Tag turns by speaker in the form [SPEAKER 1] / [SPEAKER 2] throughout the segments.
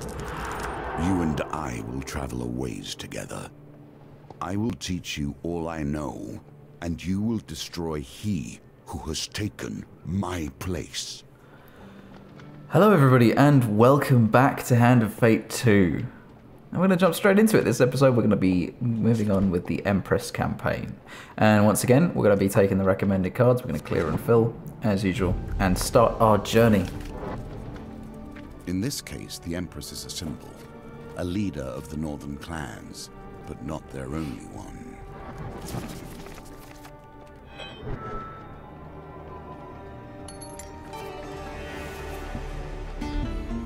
[SPEAKER 1] You and I will travel a ways together. I will teach you all I know, and you will destroy he who has taken my place.
[SPEAKER 2] Hello everybody, and welcome back to Hand of Fate 2. I'm going to jump straight into it. This episode we're going to be moving on with the Empress campaign. And once again, we're going to be taking the recommended cards. We're going to clear and fill, as usual, and start our journey.
[SPEAKER 1] In this case, the Empress is a symbol, a leader of the northern clans, but not their only one.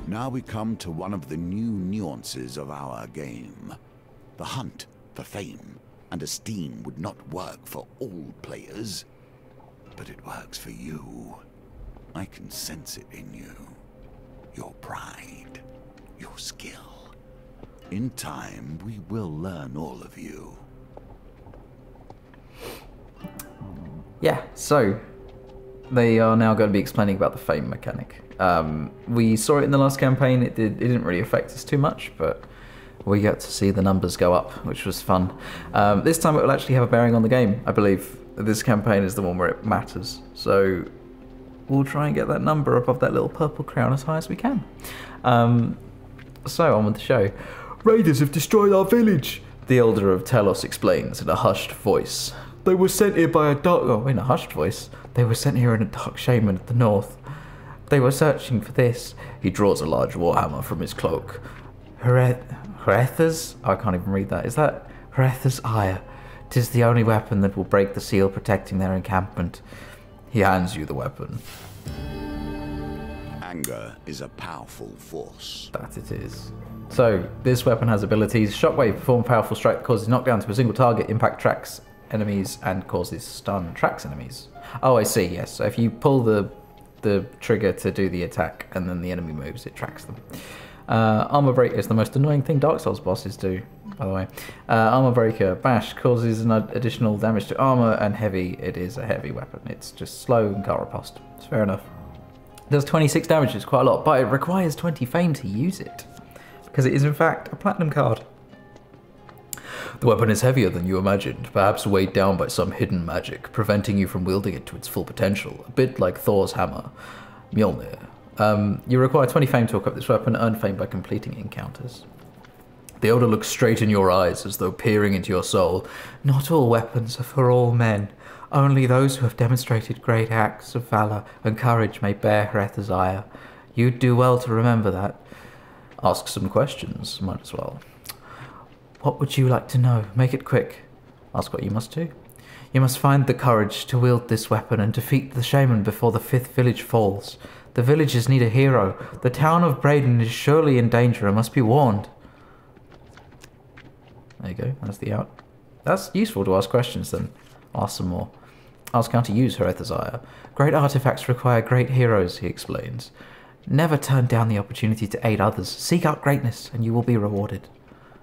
[SPEAKER 1] Now we come to one of the new nuances of our game. The hunt for fame and esteem would not work for all players, but it works for you. I can sense it in you. Your pride, your skill. In time, we will learn all of you.
[SPEAKER 2] Yeah, so they are now going to be explaining about the fame mechanic. We saw it in the last campaign. It didn't really affect us too much, but we got to see the numbers go up, which was fun. This time it will actually have a bearing on the game, I believe. This campaign is the one where it matters. So we'll try and get that number above that little purple crown as high as we can. So on with the show. Raiders have destroyed our village, the Elder of Telos explains in a hushed voice. They were sent here by a dark... Oh, in a hushed voice. They were sent here in a dark shaman at the north. They were searching for this. He draws a large warhammer from his cloak. Heretha's? I can't even read that. Is that Heretha's ire? 'Tis the only weapon that will break the seal protecting their encampment. He hands you the weapon.
[SPEAKER 1] Anger is a powerful force.
[SPEAKER 2] That it is. So, this weapon has abilities. Shockwave, perform a powerful strike that causes knockdown to a single target, impact tracks enemies, and causes stun tracks enemies. Oh, I see, yes. So if you pull the trigger to do the attack and then the enemy moves, it tracks them. Armor Break is the most annoying thing Dark Souls bosses do, by the way. Armor Breaker, Bash, causes an additional damage to armor, and Heavy, it is a heavy weapon. It's just slow and can't riposte. It's fair enough. It does 26 damage, it's quite a lot, but it requires 20 fame to use it, because it is in fact a platinum card. The weapon is heavier than you imagined, perhaps weighed down by some hidden magic, preventing you from wielding it to its full potential, a bit like Thor's hammer, Mjolnir. You require 20 fame to equip this weapon, earn fame by completing encounters. The Elder looks straight in your eyes, as though peering into your soul. Not all weapons are for all men. Only those who have demonstrated great acts of valor and courage may bear Heretha's ire. You'd do well to remember that. Ask some questions, might as well. What would you like to know? Make it quick. Ask what you must do. You must find the courage to wield this weapon and defeat the shaman before the 5th village falls. The villagers need a hero. The town of Braden is surely in danger and must be warned. There you go, that's the out. That's useful to ask questions then. Ask some more. Ask how to use Heretha's ire. Great artifacts require great heroes, he explains. Never turn down the opportunity to aid others. Seek out greatness and you will be rewarded.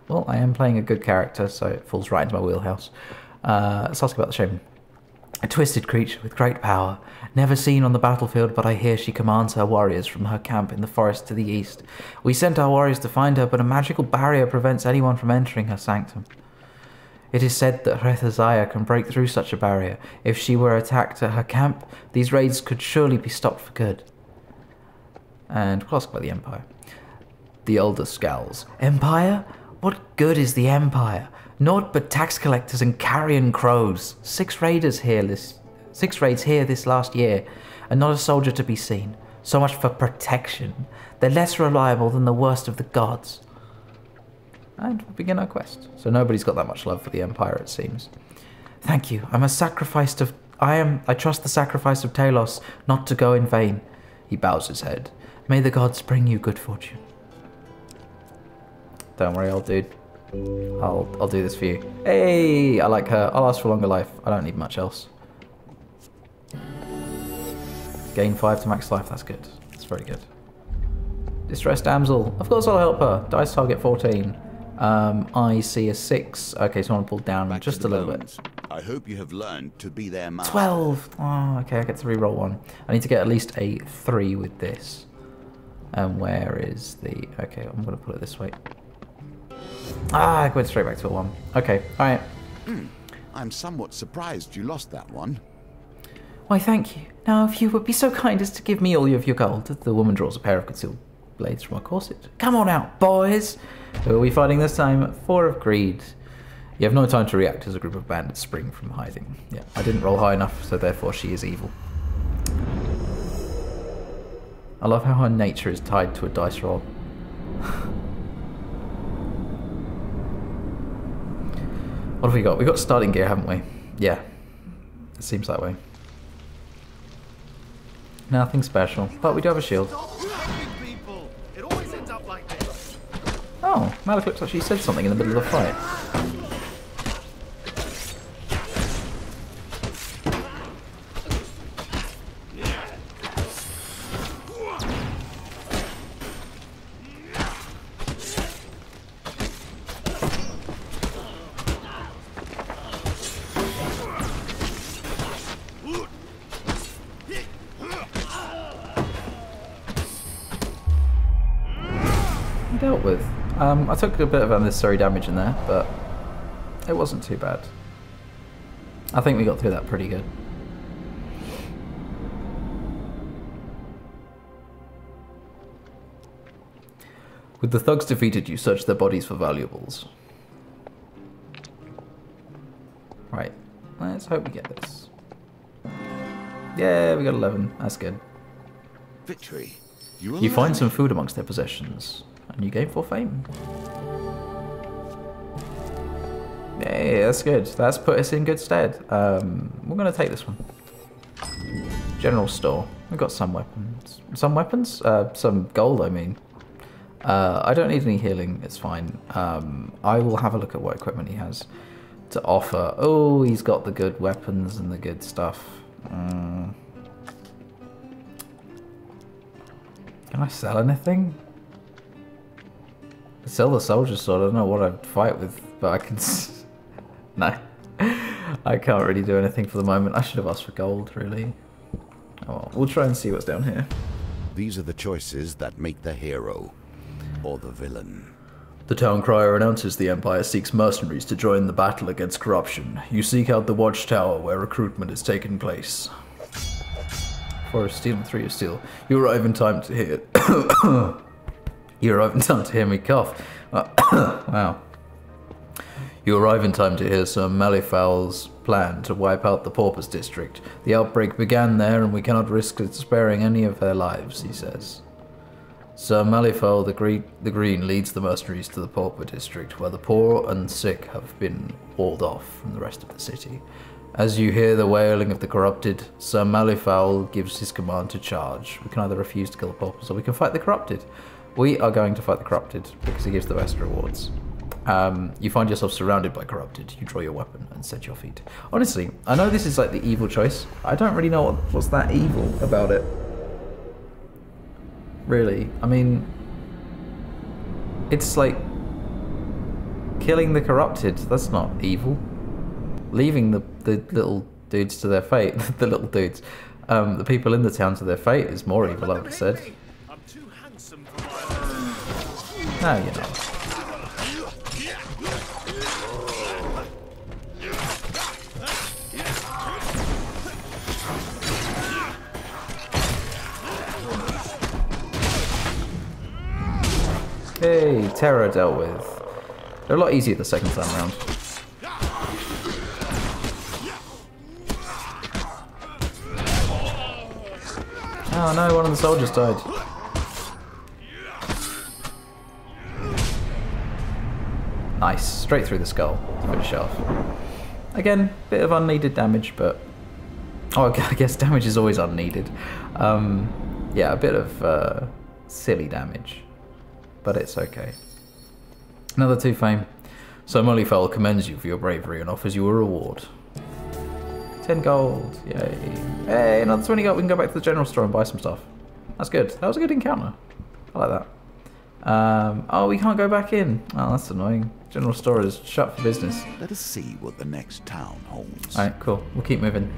[SPEAKER 2] Well, I am playing a good character, so it falls right into my wheelhouse. Let's ask about the shaman. A twisted creature with great power. Never seen on the battlefield, but I hear she commands her warriors from her camp in the forest to the east. We sent our warriors to find her, but a magical barrier prevents anyone from entering her sanctum. It is said that Heretha's ire can break through such a barrier. If she were attacked at her camp, these raids could surely be stopped for good. And we'll ask about the Empire. The Elder scowls. Empire? What good is the Empire? Naught but tax collectors and carrion crows. 6 raids here this last year, and not a soldier to be seen. So much for protection. They're less reliable than the worst of the gods. And we'll begin our quest. So nobody's got that much love for the Empire, it seems. Thank you. I trust the sacrifice of Telos not to go in vain. He bows his head. May the gods bring you good fortune. Don't worry, old dude. I'll do this for you. Hey, I like her. I'll ask for longer life. I don't need much else. Gain 5 to max life. That's good. That's very good. Distressed damsel. Of course I'll help her. Dice target 14. I see a 6. Okay, so I want to pull down just a little bit.
[SPEAKER 1] I hope you have learned to be their master.
[SPEAKER 2] 12. Oh, okay, I get to reroll 1. I need to get at least a 3 with this. And where is the... Okay, I'm going to put it this way. Ah, I went straight back to a 1. Okay, alright.
[SPEAKER 1] I'm somewhat surprised you lost that one.
[SPEAKER 2] Why, thank you. Now, if you would be so kind as to give me all of your gold. The woman draws a pair of concealed blades from her corset. Come on out, boys! Who are we fighting this time? 4 of greed. You have no time to react as a group of bandits spring from hiding. Yeah, I didn't roll high enough, so therefore she is evil. I love how her nature is tied to a dice roll. What have we got? We've got starting gear, haven't we? Yeah. It seems that way. Nothing special, but we do have a shield. Oh, Malaclips actually said something in the middle of the fight. Dealt with. I took a bit of unnecessary damage in there, but it wasn't too bad. I think we got through that pretty good. With the thugs defeated, you search their bodies for valuables. Right, let's hope we get this. Yeah, we got 11. That's good.
[SPEAKER 1] Victory.
[SPEAKER 2] You find some food amongst their possessions. And you gain 4 fame. Hey, that's good. That's put us in good stead. We're going to take this one. General store. We've got some weapons. Some weapons? Some gold, I mean. I don't need any healing. It's fine. I will have a look at what equipment he has to offer. Oh, he's got the good weapons and the good stuff. Can I sell anything? Sell the soldier sword. I don't know what I'd fight with, but I can... No. I can't really do anything for the moment. I should have asked for gold, really. Oh, well, we'll try and see what's down here.
[SPEAKER 1] These are the choices that make the hero or the villain.
[SPEAKER 2] The town crier announces the Empire seeks mercenaries to join the battle against corruption. You seek out the watchtower where recruitment is taking place. 4 of steel and 3 of steel. You arrive in time to hear... You arrive in time to hear me cough. Wow. You arrive in time to hear Sir Malifaux's plan to wipe out the Paupers district. The outbreak began there, and we cannot risk it sparing any of their lives, he says. Sir Malifaux the Green leads the mercenaries to the Pauper district, where the poor and sick have been walled off from the rest of the city. As you hear the wailing of the corrupted, Sir Malifaux gives his command to charge. We can either refuse to kill the Paupers, or we can fight the corrupted. We are going to fight the corrupted, because he gives the best rewards. You find yourself surrounded by corrupted. You draw your weapon and set your feet. Honestly, I know this is like the evil choice. I don't really know what's that evil about it. Really. I mean, it's like killing the corrupted. That's not evil. Leaving the little dudes to their fate. The little dudes. The people in the town to their fate is more evil, I would have said. No, you're not. Okay, terror dealt with. They're a lot easier the second time around. Oh no, one of the soldiers died. Nice, straight through the skull to finish off. Again, bit of unneeded damage, but... Oh, I guess damage is always unneeded. Yeah, a bit of silly damage. But it's okay. Another 2 fame. So Malifaux commends you for your bravery and offers you a reward. 10 gold. Yay. Hey, another 20 gold. We can go back to the general store and buy some stuff. That's good. That was a good encounter. I like that. Oh, we can't go back in. Oh, that's annoying. General store is shut for business.
[SPEAKER 1] Let us see what the next town holds.
[SPEAKER 2] Alright, cool. We'll keep moving.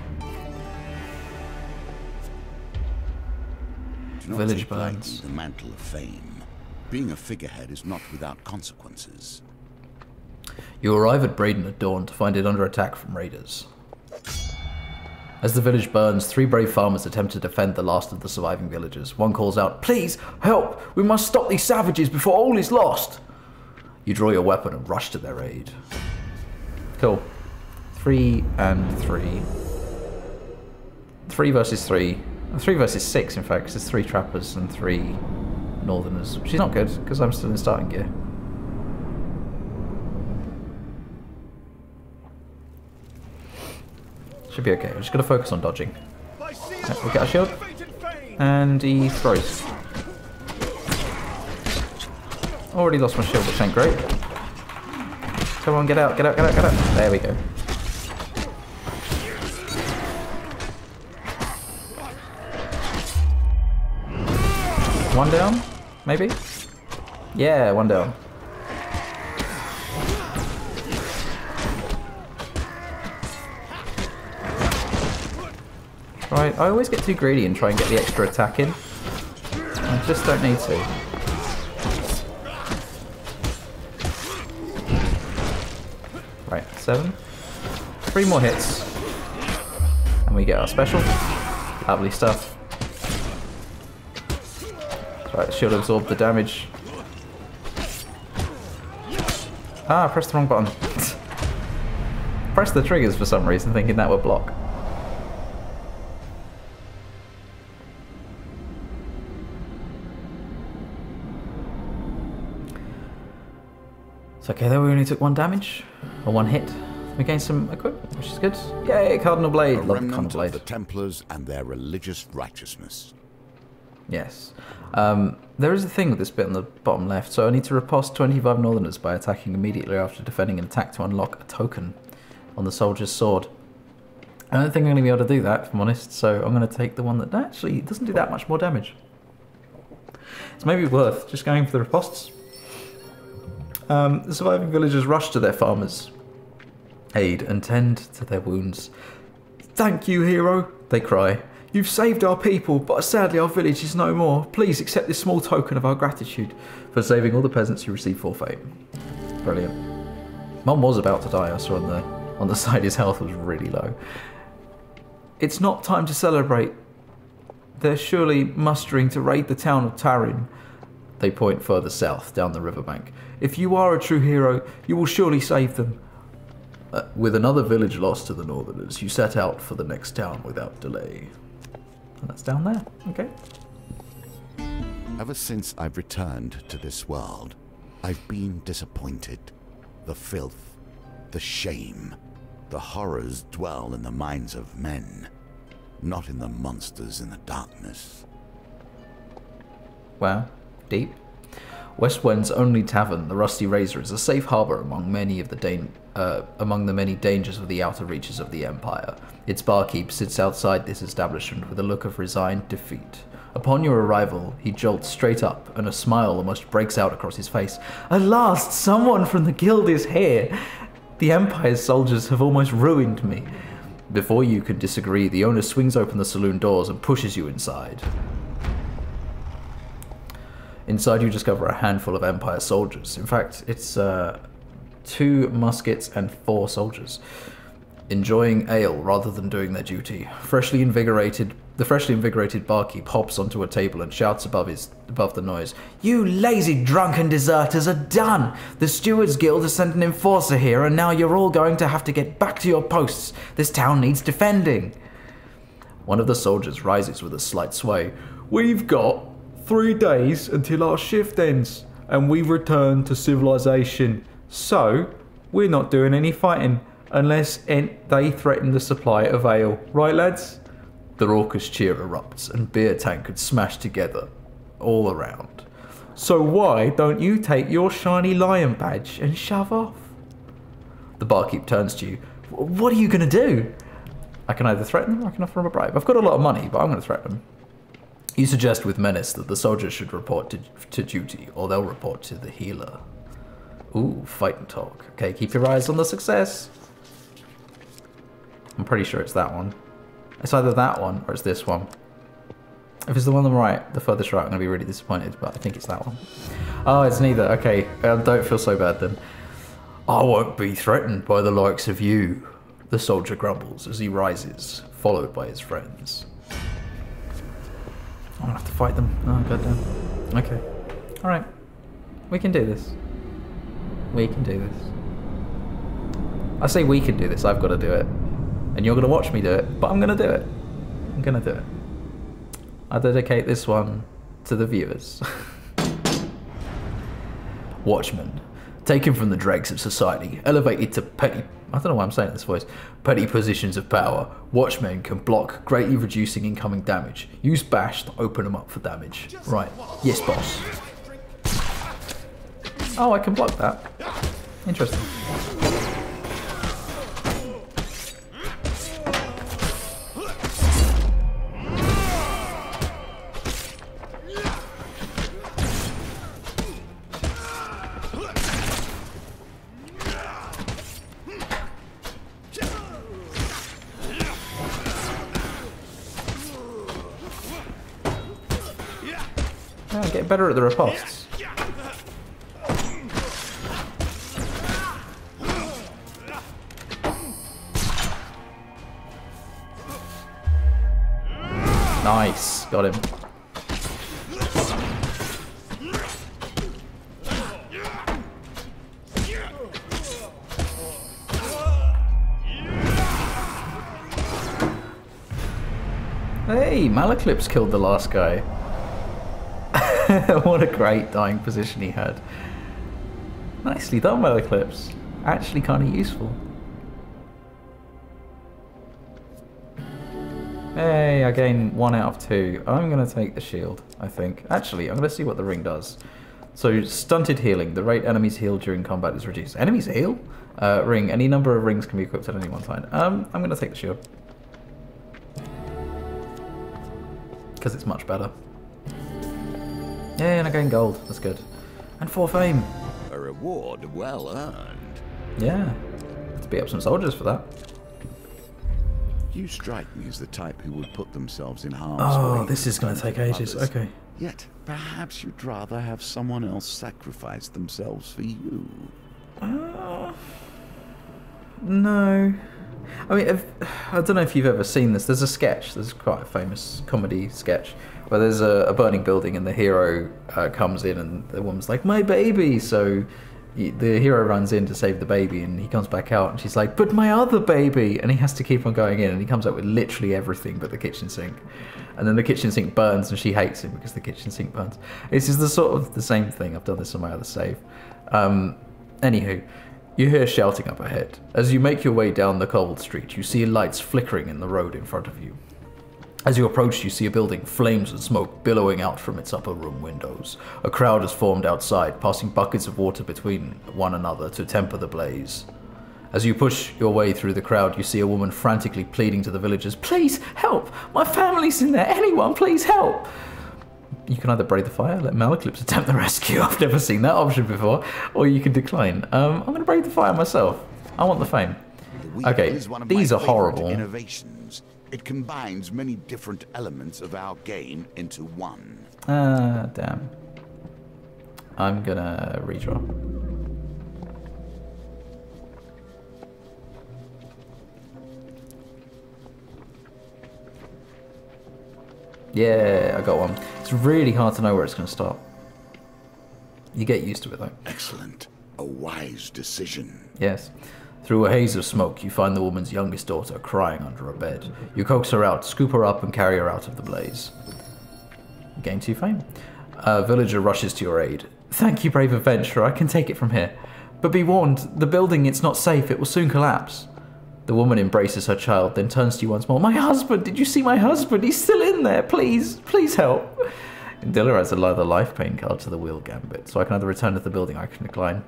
[SPEAKER 1] Do not
[SPEAKER 2] Village
[SPEAKER 1] take lightly
[SPEAKER 2] burns.
[SPEAKER 1] the mantle of fame. Being a figurehead is not without consequences.
[SPEAKER 2] You arrive at Braden at dawn to find it under attack from raiders. As the village burns, 3 brave farmers attempt to defend the last of the surviving villagers. One calls out, "Please, help! We must stop these savages before all is lost!" You draw your weapon and rush to their aid. Cool. 3 and 3. 3 versus 3. 3 versus 6, in fact, because there's 3 trappers and 3 northerners. Which is not good, because I'm still in starting gear. Should be okay. We're just going to focus on dodging. Right, we'll get our shield. And he throws. Already lost my shield, which ain't great. Come on, get out, get out, get out, get out. There we go. One down, maybe? Yeah, one down. Right, I always get too greedy and try and get the extra attack in. I just don't need to. Right, 7. 3 more hits. And we get our special. Lovely stuff. Right, shield absorb the damage. Ah, I pressed the wrong button. Press the triggers for some reason, thinking that would block. It's okay though, we only took 1 damage, or 1 hit. We gained some equipment, which is good. Yay, Cardinal Blade.
[SPEAKER 1] A
[SPEAKER 2] Love the
[SPEAKER 1] remnant
[SPEAKER 2] Cardinal Blade.
[SPEAKER 1] of the Templars and their religious righteousness.
[SPEAKER 2] Yes. There is a thing with this bit on the bottom left, so I need to riposte 25 Northerners by attacking immediately after defending an attack to unlock a token on the soldier's sword. I don't think I'm going to be able to do that, if I'm honest, so I'm going to take the one that actually doesn't do that much more damage. It's maybe worth just going for the ripostes. The surviving villagers rush to their farmers' aid and tend to their wounds. "Thank you, hero," they cry. "You've saved our people, but sadly our village is no more. Please accept this small token of our gratitude for saving all the peasants who received forfeit." Brilliant. Mum was about to die. I saw on the side his health was really low. "It's not time to celebrate. They're surely mustering to raid the town of Tarin." They point further south, down the riverbank. "If you are a true hero, you will surely save them." With another village lost to the Northerners, you set out for the next town without delay. And that's down there. Okay.
[SPEAKER 1] Ever since I've returned to this world, I've been disappointed. The filth, the shame, the horrors dwell in the minds of men, not in the monsters in the darkness.
[SPEAKER 2] Wow. Deep. Westwend's only tavern, the Rusty Razor, is a safe harbour among the many dangers of the outer reaches of the Empire. Its barkeep sits outside this establishment with a look of resigned defeat. Upon your arrival, he jolts straight up, and a smile almost breaks out across his face. "At last, someone from the guild is here! The Empire's soldiers have almost ruined me." Before you can disagree, the owner swings open the saloon doors and pushes you inside. Inside you discover a handful of Empire soldiers. In fact, it's 2 muskets and 4 soldiers, enjoying ale rather than doing their duty. The freshly invigorated barkeep hops onto a table and shouts above the noise, "You lazy drunken deserters are done! The Stewards Guild has sent an enforcer here, and now you're all going to have to get back to your posts. This town needs defending." One of the soldiers rises with a slight sway. "We've got 3 days until our shift ends, and we return to civilization. So, we're not doing any fighting, unless they threaten the supply of ale. Right, lads?" The raucous cheer erupts, and beer tankards smash together, all around. "So why don't you take your shiny lion badge and shove off?" The barkeep turns to you. "What are you going to do?" "I can either threaten them or I can offer them a bribe. I've got a lot of money, but I'm going to threaten them." You suggest with menace that the soldiers should report to duty, or they'll report to the healer. Ooh, fight and talk. Okay, keep your eyes on the success. I'm pretty sure it's that one. It's either that one or it's this one. If it's the one on the right, the furthest right, I'm going to be really disappointed, but I think it's that one. Oh, it's neither. Okay, don't feel so bad then. I won't be threatened by the likes of you, the soldier grumbles as he rises, followed by his friends. I'm going to have to fight them. Oh, goddamn. Okay. Alright. We can do this. We can do this. I say we can do this, I've got to do it. And you're going to watch me do it, but I'm going to do it. I'm going to do it. I dedicate this one to the viewers. Watchmen, taken from the dregs of society, elevated to petty... I don't know why I'm saying it in this voice. Petty positions of power. Watchmen can block, greatly reducing incoming damage. Use bash to open them up for damage. Right. Yes, boss. Oh, I can block that. Interesting. Yeah, get better at the riposts. Nice, got him. Hey, Malaclips killed the last guy. What a great dying position he had. Nicely done, Malaclips. Actually kind of useful. Hey, I gain 1 out of 2. I'm going to take the shield, I think. Actually, I'm going to see what the ring does. So, stunted healing. The rate enemies heal during combat is reduced. Enemies heal? Ring. Any number of rings can be equipped at any one time. I'm going to take the shield. Because it's much better. Yeah, and I gain gold. That's good. And 4 fame.
[SPEAKER 1] A reward well earned.
[SPEAKER 2] Yeah. To beat up some soldiers for that.
[SPEAKER 1] You strike me as the type who would put themselves in harm's way.
[SPEAKER 2] Oh, this is going to take ages.
[SPEAKER 1] Others.
[SPEAKER 2] Okay.
[SPEAKER 1] Yet, perhaps you'd rather have someone else sacrifice themselves for you.
[SPEAKER 2] No. I mean, I don't know if you've ever seen this. There's a sketch. There's quite a famous comedy sketch where there's a burning building and the hero comes in and the woman's like, my baby! So the hero runs in to save the baby and he comes back out and she's like, but my other baby! And he has to keep on going in and he comes out with literally everything but the kitchen sink. And then the kitchen sink burns and she hates him because the kitchen sink burns. It's just the sort of the same thing. I've done this on my other save. Anywho, you hear shouting up ahead. As you make your way down the cobbled street, you see lights flickering in the road in front of you. As you approach, you see a building, flames and smoke billowing out from its upper room windows. A crowd has formed outside, passing buckets of water between one another to temper the blaze. As you push your way through the crowd, you see a woman frantically pleading to the villagers, please, help! My family's in there! Anyone, please help! You can either brave the fire, let Malaclips attempt the rescue, I've never seen that option before, or you can decline. I'm going to brave the fire myself. I want the fame. Okay, these are horrible.
[SPEAKER 1] Innovations. It combines many different elements of our game into one.
[SPEAKER 2] Damn. I'm going to redraw. Yeah, I got one. It's really hard to know where it's going to stop. You get used to it, though.
[SPEAKER 1] Excellent. A wise decision.
[SPEAKER 2] Yes. Through a haze of smoke, you find the woman's youngest daughter crying under a bed. You coax her out, scoop her up, and carry her out of the blaze. You gain 2 fame. A villager rushes to your aid. Thank you, brave adventurer. I can take it from here. But be warned, the building, it's not safe. It will soon collapse. The woman embraces her child, then turns to you once more. My husband! Did you see my husband? He's still in there! Please! Please help! Dilla adds another life pain card to the wheel gambit, so I can either return to the building or I can decline.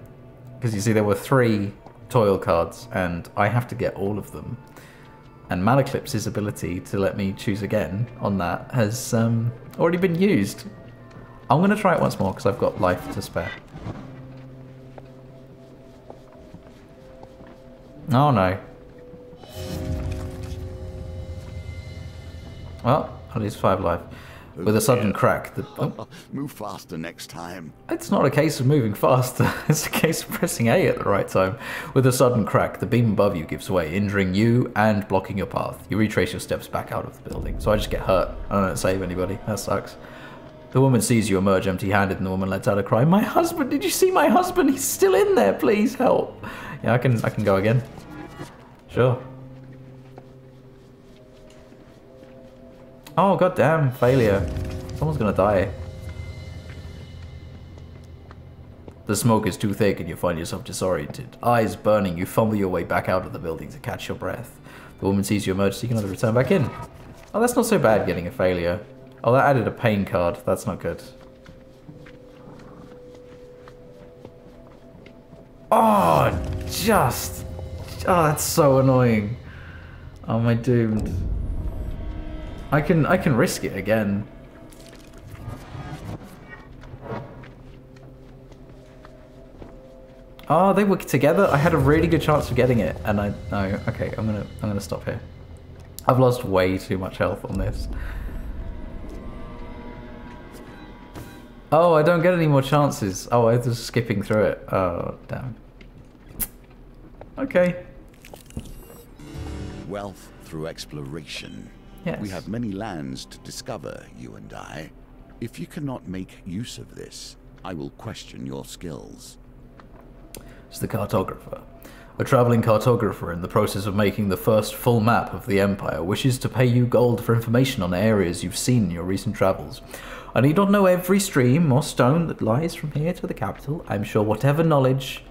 [SPEAKER 2] Because you see, there were 3 toil cards, and I have to get all of them. And Malaclips' ability to let me choose again on that has already been used. I'm going to try it once more, because I've got life to spare. Oh no. Well, I lose 5 life. With a sudden crack,
[SPEAKER 1] Move faster next time.
[SPEAKER 2] It's not a case of moving faster, it's a case of pressing A at the right time. With a sudden crack, the beam above you gives way, injuring you and blocking your path. You retrace your steps back out of the building, so I just get hurt. I don't save anybody, that sucks. The woman sees you emerge empty-handed, and the woman lets out a cry. My husband, did you see my husband? He's still in there, please help. Yeah, I can go again. Sure. Oh, goddamn, failure. Someone's gonna die. The smoke is too thick and you find yourself disoriented. Eyes burning, you fumble your way back out of the building to catch your breath. The woman sees you emerge, so you can either return back in. Oh, that's not so bad, getting a failure. Oh, that added a pain card. That's not good. Oh, just... Oh, that's so annoying. Oh, am I doomed? I can risk it again. Oh, they were together. I had a really good chance of getting it, and no. Okay, I'm gonna stop here. I've lost way too much health on this. Oh, I don't get any more chances. Oh, I was just skipping through it. Oh, damn. Okay.
[SPEAKER 1] Wealth through exploration.
[SPEAKER 2] Yes.
[SPEAKER 1] We have many lands to discover, you and I. If you cannot make use of this, I will question your skills.
[SPEAKER 2] It's the cartographer. A traveling cartographer in the process of making the first full map of the Empire wishes to pay you gold for information on areas you've seen in your recent travels. I need not know every stream or stone that lies from here to the capital. I'm sure whatever knowledge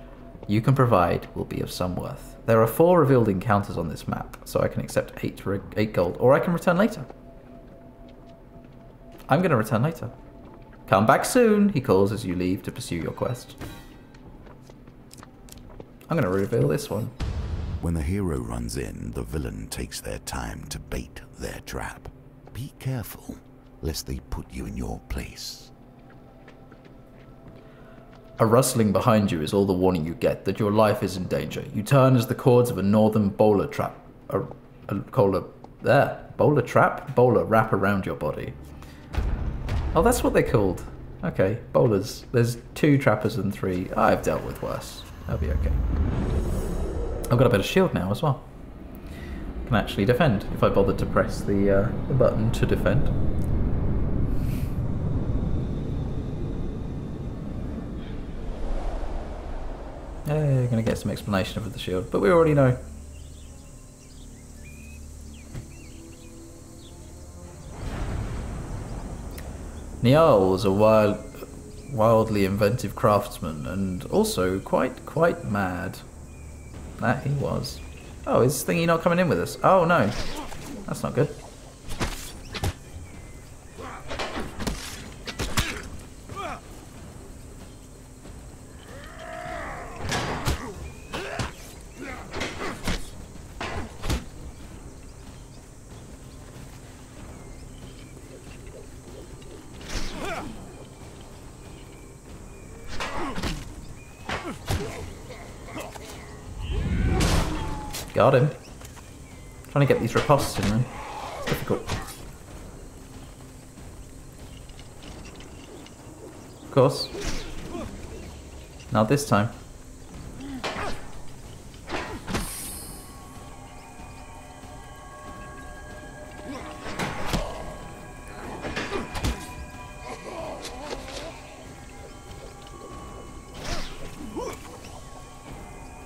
[SPEAKER 2] you can provide will be of some worth. There are 4 revealed encounters on this map, so I can accept 8 gold, or I can return later. I'm going to return later. Come back soon, he calls as you leave to pursue your quest. I'm going to reveal this one.
[SPEAKER 1] When the hero runs in, the villain takes their time to bait their trap. Be careful, lest they put you in your place.
[SPEAKER 2] A rustling behind you is all the warning you get that your life is in danger. You turn as the cords of a northern bowler trap, bowler wrap around your body. Oh, that's what they're called. Okay, bowlers. There's 2 trappers and 3. I've dealt with worse. That'll be okay. I've got a better shield now as well. I can actually defend if I bothered to press the button to defend. Yeah, you're going to get some explanation of the shield, but we already know. Niall was a wildly inventive craftsman, and also quite mad. That he was. Oh, is Thingy not coming in with us? Oh no, that's not good. Got him. Trying to get these ripostes in, man. It's difficult. Of course. Not this time.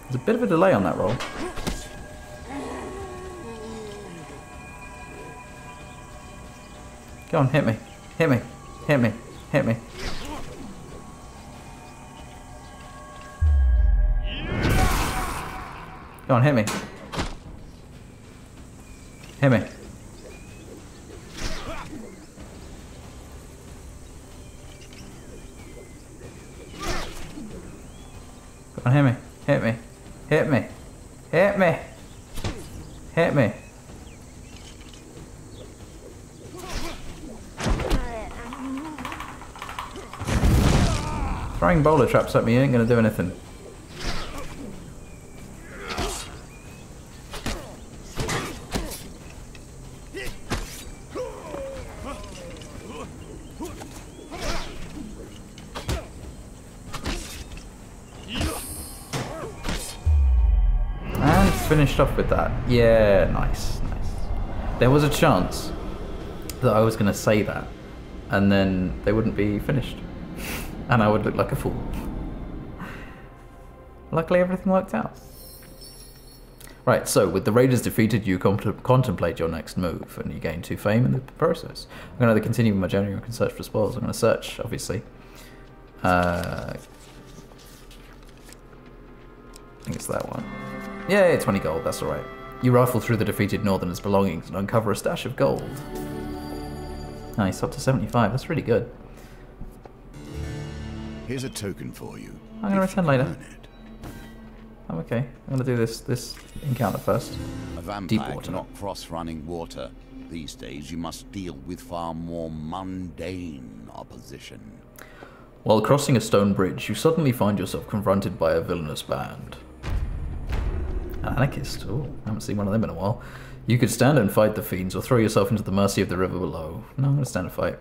[SPEAKER 2] There's a bit of a delay on that roll. Go on, hit me. Hit me. Hit me. Hit me. Go on, hit me. Hit me. Go on, hit me. Hit me. Hit me. Hit me. Hit me. Throwing bowler traps at me ain't gonna do anything. finished off with that. Yeah, nice, nice. There was a chance that I was going to say that, and then they wouldn't be finished, and I would look like a fool. Luckily, everything worked out. Right, so with the raiders defeated, you contemplate your next move, and you gain 2 fame in the process. I'm going to either continue with my journey or I can search for spoils. I'm going to search, obviously. I think it's that one. Yeah, 20 gold, that's alright. You rifle through the defeated Northerners' belongings and uncover a stash of gold. Nice, up to 75, that's really good.
[SPEAKER 1] Here's a token for you.
[SPEAKER 2] I'm going to return later. I'm okay. I'm going to do this encounter first.
[SPEAKER 1] A vampire cannot cross running water. These days you must deal with far more mundane opposition.
[SPEAKER 2] While crossing a stone bridge, you suddenly find yourself confronted by a villainous band. An anarchist. Oh, I haven't seen one of them in a while. You could stand and fight the fiends or throw yourself into the mercy of the river below. No, I'm going to stand and fight.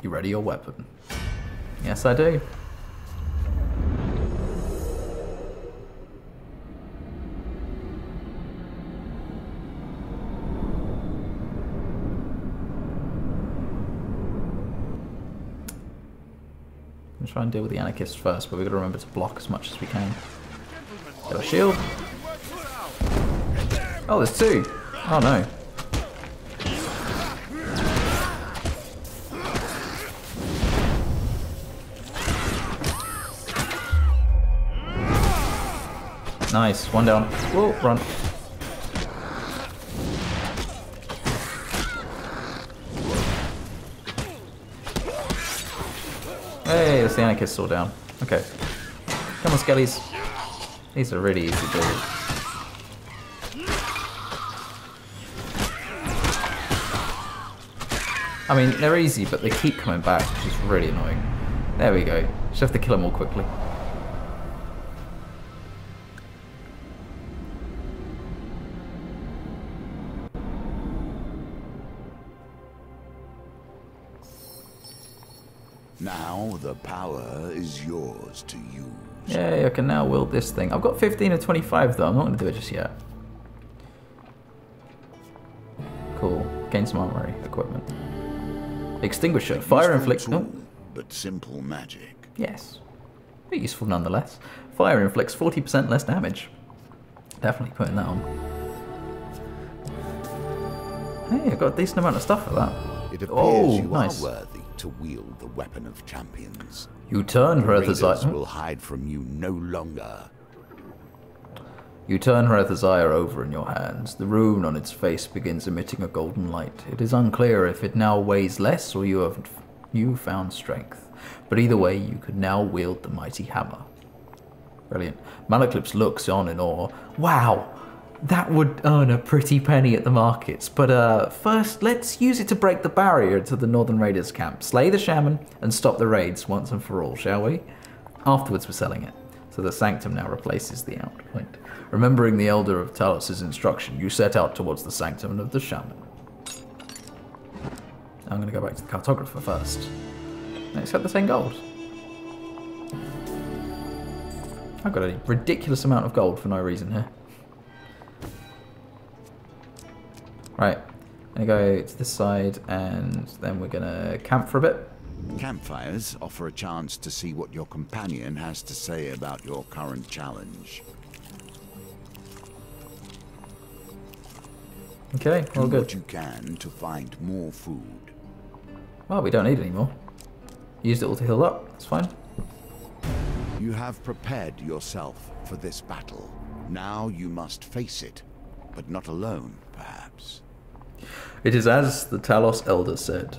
[SPEAKER 2] You ready your weapon? Yes, I do. I'm try and deal with the anarchists first, but we've got to remember to block as much as we can. Get our shield. Oh, there's 2. Oh no. Nice, 1 down. Whoa, run. Hey, that's the anarchist all down. Okay. Come on, skellies. These are really easy to do. I mean, they're easy, but they keep coming back, which is really annoying. There we go. Just have to kill them all quickly.
[SPEAKER 1] Now the power is yours to use.
[SPEAKER 2] Yeah, I can now wield this thing. I've got 15 of 25 though. I'm not going to do it just yet. Cool. Gain some armory equipment. Extinguisher. Fire inflicts.
[SPEAKER 1] Tool, but simple magic.
[SPEAKER 2] Yes. But useful nonetheless. Fire inflicts 40% less damage. Definitely putting that on. Hey, I've got a decent amount of stuff for that.
[SPEAKER 1] It appears you
[SPEAKER 2] nice.
[SPEAKER 1] are worthy to wield the weapon of champions.
[SPEAKER 2] You turn
[SPEAKER 1] Raiders
[SPEAKER 2] Herethazire.
[SPEAKER 1] will hide from you no longer.
[SPEAKER 2] You turn Herethazire over in your hands. The rune on its face begins emitting a golden light. It is unclear if it now weighs less or you have found strength. But either way, you could now wield the mighty hammer. Brilliant. Malaclips looks on in awe. Wow! That would earn a pretty penny at the markets, but first let's use it to break the barrier to the Northern Raiders camp, slay the shaman, and stop the raids once and for all, shall we? Afterwards we're selling it, so the sanctum now replaces the outpoint. Remembering the Elder of Talos' instruction, you set out towards the sanctum of the shaman. I'm going to go back to the cartographer first. Accept the 10 gold. I've got a ridiculous amount of gold for no reason here. Right, I'm going to go to this side and then we're going to camp for a bit.
[SPEAKER 1] Campfires offer a chance to see what your companion has to say about your current challenge.
[SPEAKER 2] Okay, all
[SPEAKER 1] Do
[SPEAKER 2] good.
[SPEAKER 1] what you can to find more food.
[SPEAKER 2] Well, we don't need any more. Used it all to heal up, that's fine.
[SPEAKER 1] You have prepared yourself for this battle. Now you must face it, but not alone, perhaps.
[SPEAKER 2] It is as the Talos Elder said.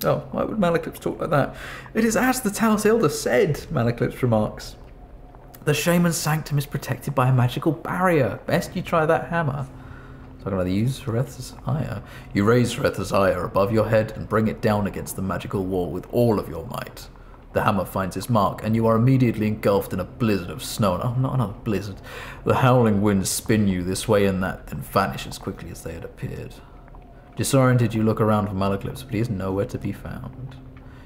[SPEAKER 2] Oh, why would Malaclips talk like that? It is as the Talos Elder said, Malaclips remarks. The shaman's sanctum is protected by a magical barrier. Best you try that hammer. Talking about the use Herethazire. You raise Herethazire above your head and bring it down against the magical wall with all of your might. The hammer finds its mark, and you are immediately engulfed in a blizzard of snow. Oh, not another blizzard. The howling winds spin you this way and that, then vanish as quickly as they had appeared. Disoriented, you look around for Malaclips, but he is nowhere to be found.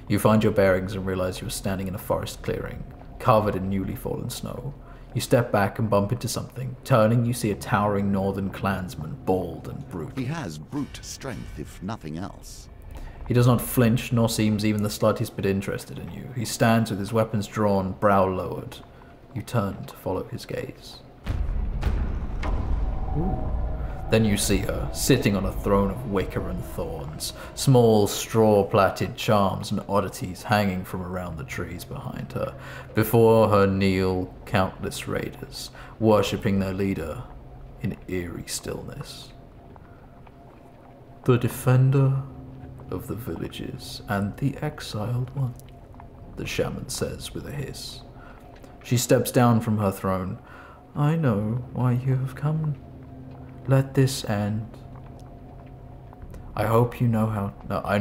[SPEAKER 2] You find your bearings and realize you are standing in a forest clearing, covered in newly fallen snow. You step back and bump into something. Turning, you see a towering northern clansman, bald and brutal.
[SPEAKER 1] He has brute strength, if nothing else.
[SPEAKER 2] He does not flinch, nor seems even the slightest bit interested in you. He stands with his weapons drawn, brow lowered. You turn to follow his gaze. Ooh. Then you see her, sitting on a throne of wicker and thorns, small straw-plaited charms and oddities hanging from around the trees behind her. Before her kneel countless raiders, worshipping their leader in eerie stillness. The defender of the villages and the exiled one, the shaman says with a hiss. She steps down from her throne. I know why you have come. Let this end. I hope you know how. No, I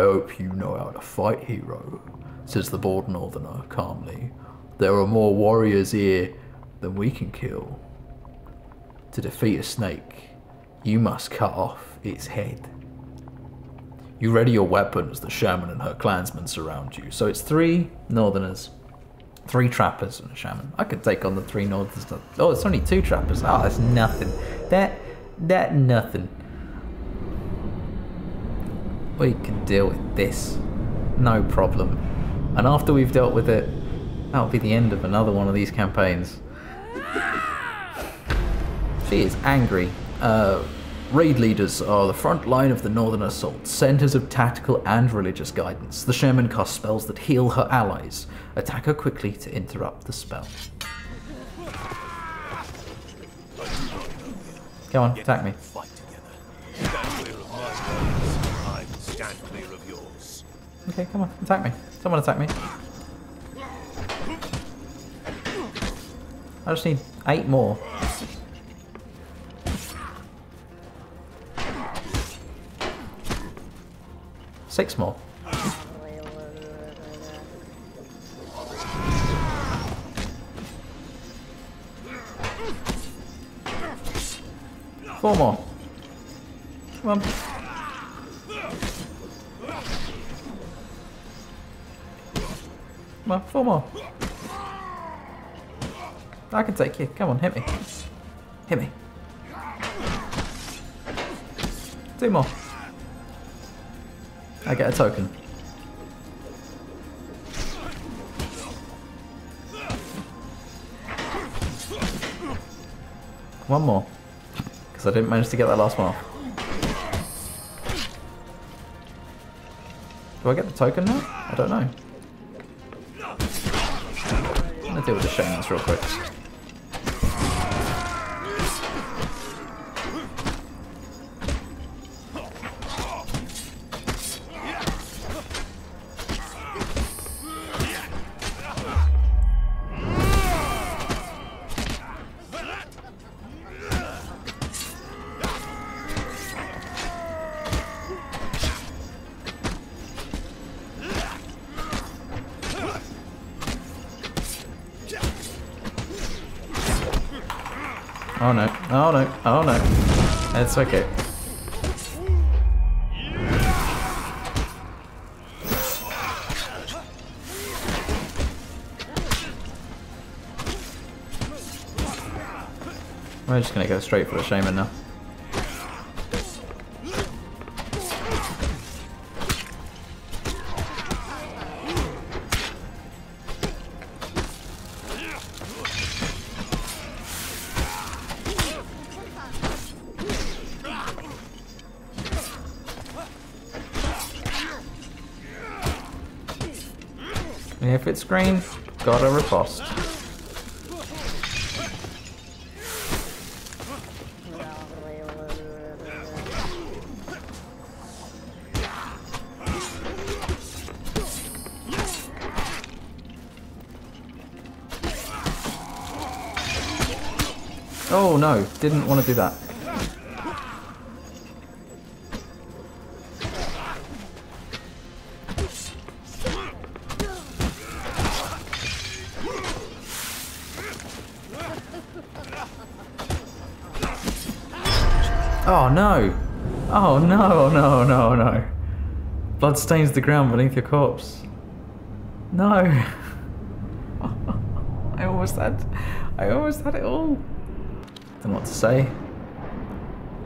[SPEAKER 2] hope you know how to fight, hero, says the bald northerner calmly. There are more warriors here than we can kill. To defeat a snake, you must cut off its head. You ready your weapon as the shaman and her clansmen surround you. So it's 3 northerners, 3 trappers and a shaman. I could take on the 3 northerners. Oh, it's only 2 trappers. Oh, that's nothing. That nothing. We can deal with this. No problem. And after we've dealt with it, that'll be the end of another one of these campaigns. She is angry. Raid leaders are the front line of the northern assault, centers of tactical and religious guidance. The shaman casts spells that heal her allies. Attack her quickly to interrupt the spell. Come on, attack me.
[SPEAKER 3] Fight together. Stand clear of my I stand clear of yours.
[SPEAKER 2] Okay, come on, attack me. Someone attack me. I just need 8 more. Six more. Four more. Come on. Come on, 4 more. I can take you. Come on, hit me. Hit me. 2 more. I get a token. One more. Because I didn't manage to get that last one off. Do I get the token now? I don't know. I'm gonna deal with the shamans real quick. Oh no, oh no, oh no. It's okay. We're just gonna go straight for the shaman now. If it's green, gotta riposte. Oh no, didn't want to do that. Oh no! Oh no, no, no, no. Blood stains the ground beneath your corpse. No. I almost had it all. Don't know what to say.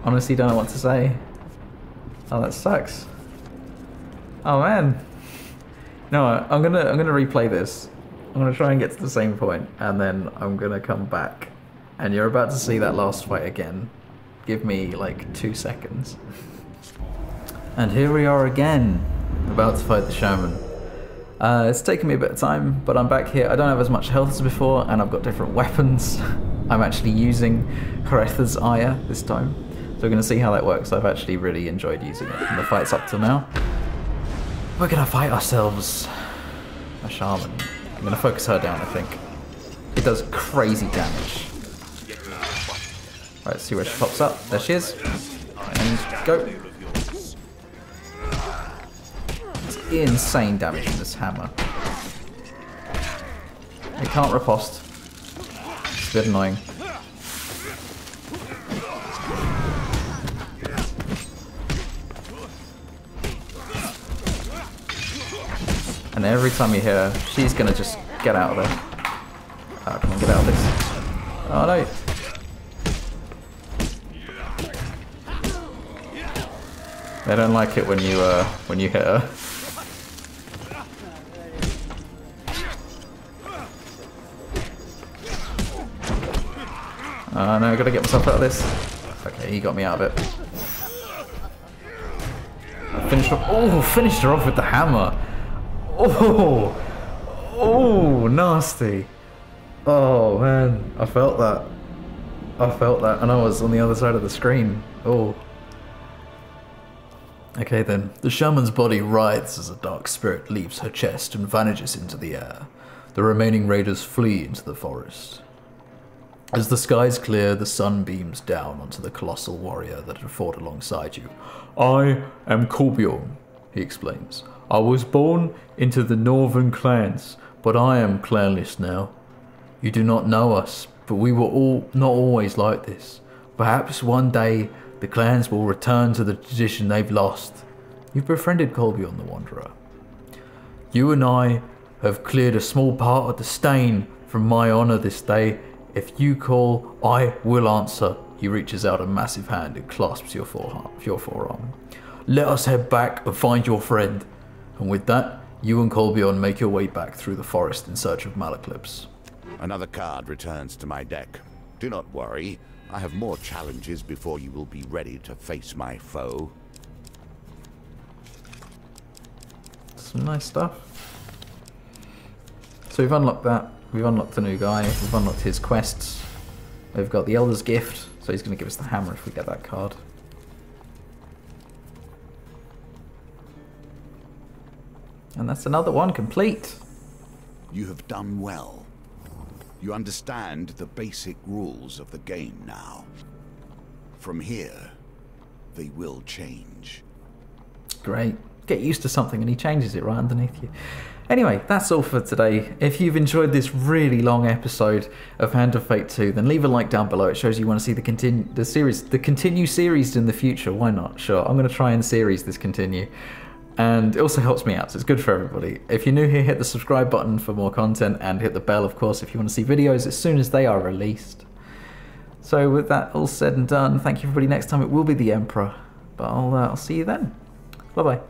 [SPEAKER 2] Honestly, don't know what to say. Oh, that sucks. Oh man. No, I'm gonna replay this. I'm gonna try and get to the same point, and then I'm gonna come back, and you're about to see that last fight again. Give me like 2 seconds. And here we are again, about to fight the shaman. It's taken me a bit of time, but I'm back here. I don't have as much health as before, and I've got different weapons. I'm actually using Horetha's Ire this time. So we're going to see how that works. I've actually really enjoyed using it in the fights up till now. We're going to fight ourselves a shaman. I'm going to focus her down, I think. It does crazy damage. Right, let's see where she pops up. There she is. And go. It's insane damage from this hammer. It can't riposte. It's a bit annoying. And every time you hit her, she's gonna just get out of there. Oh, come on, get out of this. Oh no. They don't like it when you hit her. Oh no, I gotta get myself out of this. Okay, he got me out of it. I finished her. Oh, finished her off with the hammer. Oh, oh, nasty. Oh man, I felt that. I felt that, and I was on the other side of the screen. Oh. Okay then, the shaman's body writhes as a dark spirit leaves her chest and vanishes into the air. The remaining raiders flee into the forest. As the skies clear, the sun beams down onto the colossal warrior that had fought alongside you. I am Kolbjorn, he explains. I was born into the northern clans, but I am clanless now. You do not know us, but we were all not always like this. Perhaps one day the clans will return to the tradition they've lost. You've befriended Kolbjorn the Wanderer. You and I have cleared a small part of the stain from my honour this day. If you call, I will answer. He reaches out a massive hand and clasps your forearm. Let us head back and find your friend. And with that, you and Kolbjorn make your way back through the forest in search of Malaclips.
[SPEAKER 1] Another card returns to my deck. Do not worry. I have more challenges before you will be ready to face my foe.
[SPEAKER 2] Some nice stuff. So we've unlocked that. We've unlocked a new guy. We've unlocked his quests. We've got the Elder's Gift. So he's going to give us the hammer if we get that card. And that's another one complete.
[SPEAKER 1] You have done well. You understand the basic rules of the game now. From here, they will change.
[SPEAKER 2] Great. Get used to something and he changes it right underneath you. Anyway, that's all for today. If you've enjoyed this really long episode of Hand of Fate 2, then leave a like down below. It shows you want to see the continue series in the future. Why not? Sure, I'm going to try and series this continue. And it also helps me out, so it's good for everybody. If you're new here, hit the subscribe button for more content and hit the bell, of course, if you want to see videos as soon as they are released. So with that all said and done, thank you everybody. Next time it will be the Emperor, but I'll see you then. Bye-bye.